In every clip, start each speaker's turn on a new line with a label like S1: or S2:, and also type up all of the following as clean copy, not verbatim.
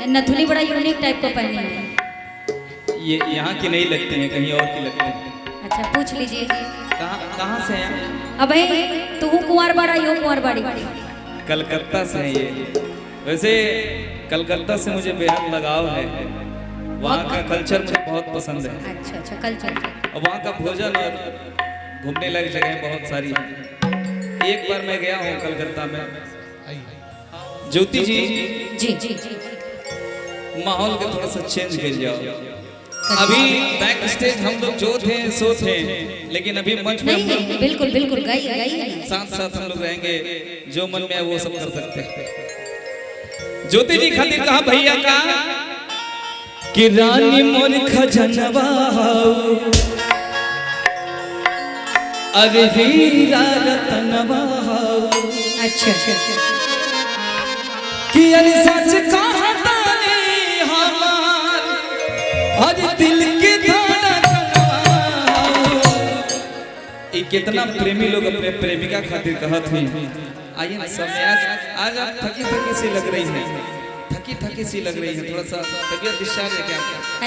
S1: नथुनी बड़ा unique type का पहनी है।
S2: ये यहाँ की नहीं लगते हैं, कहीं और की लगते हैं।
S1: अच्छा पूछ लीजिए
S2: कहाँ से हैं?
S1: अब तू कुंवर बाड़ा यो कुंवर बाड़ी।
S2: कलकत्ता से हैं ये। वैसे कलकत्ता से मुझे बेहद लगाव है, वहाँ का कल्चर मुझे बहुत पसंद है।
S1: अच्छा अच्छा कल्चर
S2: और वहाँ का भोजन और घूमने लायक जगह बहुत सारी हैं। एक बार मैं गया हूँ कलकत्ता में। ज्योति जी
S1: जी जी
S2: माहौल का थोड़ा सा चेंज कर जाओ। अभी बैक स्टेज हम लोग जो थे सो थे, लेकिन अभी मंच में हम लोग
S1: बिल्कुल बिल्कुल गई
S2: साथ साथ हम लोग रहेंगे, जो मन में है वो सब कर सकते हैं। ज्योति जी खातिर कहा भैया का कि रानी मोर खजनवा अरे हीरा रतनवा।
S1: अच्छा
S2: कि अरे सच कहा ताने हमार अरे दिल के धड़कनवा। ये कितना प्रेमी लोग अपने प्रेमिका खातिर कहत हुई। आइए ना सब आज आप थकी थकी सी लग रही हैं, थकी सी लग रही है, थोड़ा सा तबीयत डिस्टर्ब है क्या?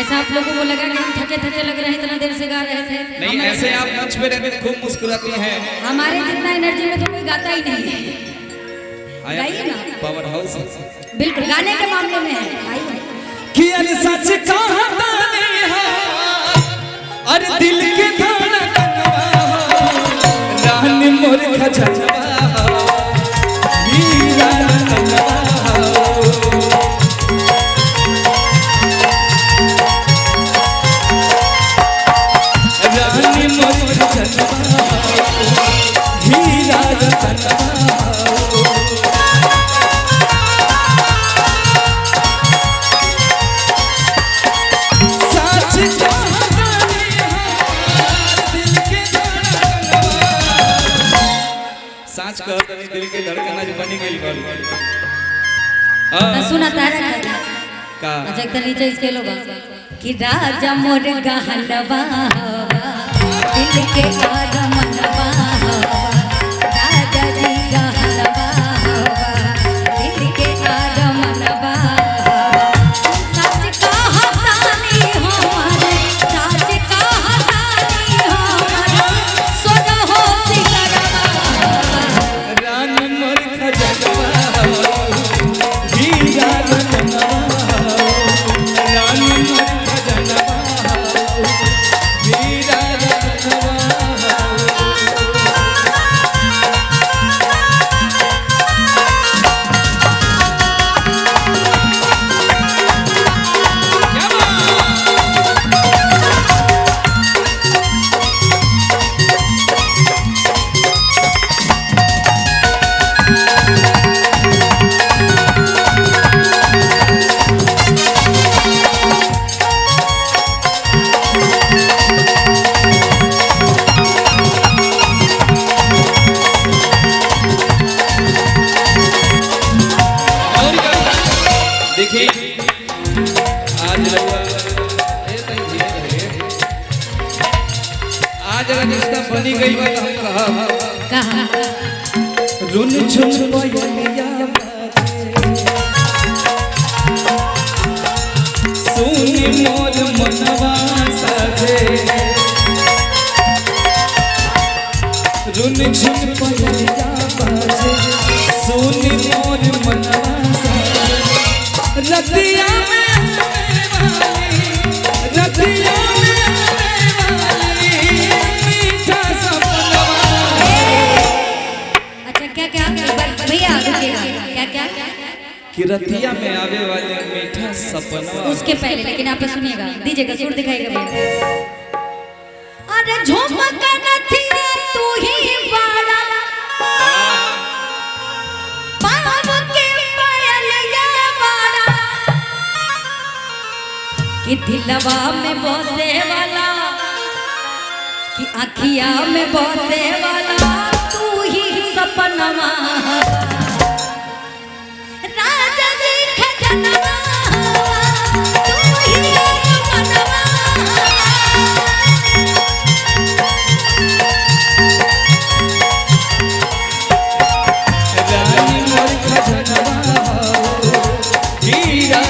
S1: ऐसा आप लोगों को लगा कि हम थके थके लग रहे हैं, इतना देर से गा रहे थे?
S2: नहीं, ऐसे आप मंच पे रहते खूब मुस्कुराती हैं।
S1: हमारे जितना एनर्जी में तो कोई गाता ही नहीं है। गाइए ना,
S2: पावर हाउस
S1: बिल्कुल गाने के मामले में है। आइए
S2: कि अरे सच कहा ताने अरे दिल के धड़कनवा रानी मोर खजनवा हीरा रतनवा। रानी मोर खजनवा हीरा रतनवा। साच कहत नहीं दिल के धड़कन आज बनी गई बाल।
S1: सुना तारा
S2: का
S1: अच्छा एक नीचे इसके लोग कि राजा मोर गहनवा दिल के आदमनवा राजा जी गहनवा दिल के आदमनवा। सच कहतानी हमारे सच कहतानी हमारे सोना हो सिकरवा।
S2: रानी मोर खजनवा हीरा रतनवा। रानी मोर खजनवा हीरा रतनवा। देखिए आज अगर रिश्ता बनी गई बात हम कहा रुन झुन पयलिया सुनी मोर मनवा साथे। रुन झुन पयलिया सुनी मोर मनवा रतिया में आने वाली रतिया में आने वाली मीठा सपनवा।
S1: अच्छा क्या भैया रुकिएगा क्या
S2: कि रतिया में आवे वाले मीठा सपनवा।
S1: उसके पहले लेकिन आप सुनिएगा, दीजिएगा सुर दिखाइएगा भैया। अरे झुमका नथिया तू ही बाड़ा पाव के पायलिया बाड़ा कि दिलवा में बसे वाला कि आँखिया में बसे वाला तू ही सपनवा। राजा जी खजनवा तू ही मनवा।
S2: रानी मोर खजनवा हीरा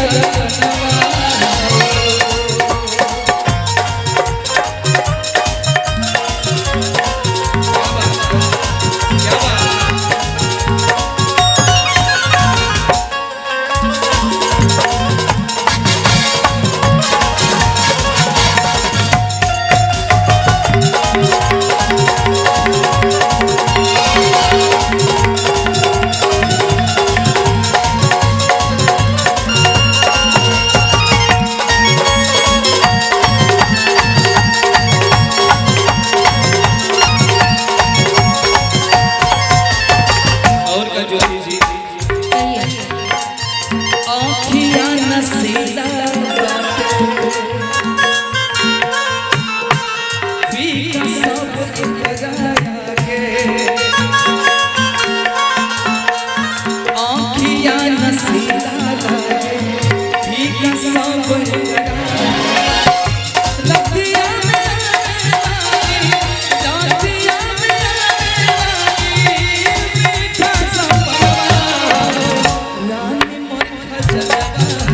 S2: रानी मोर खजनवा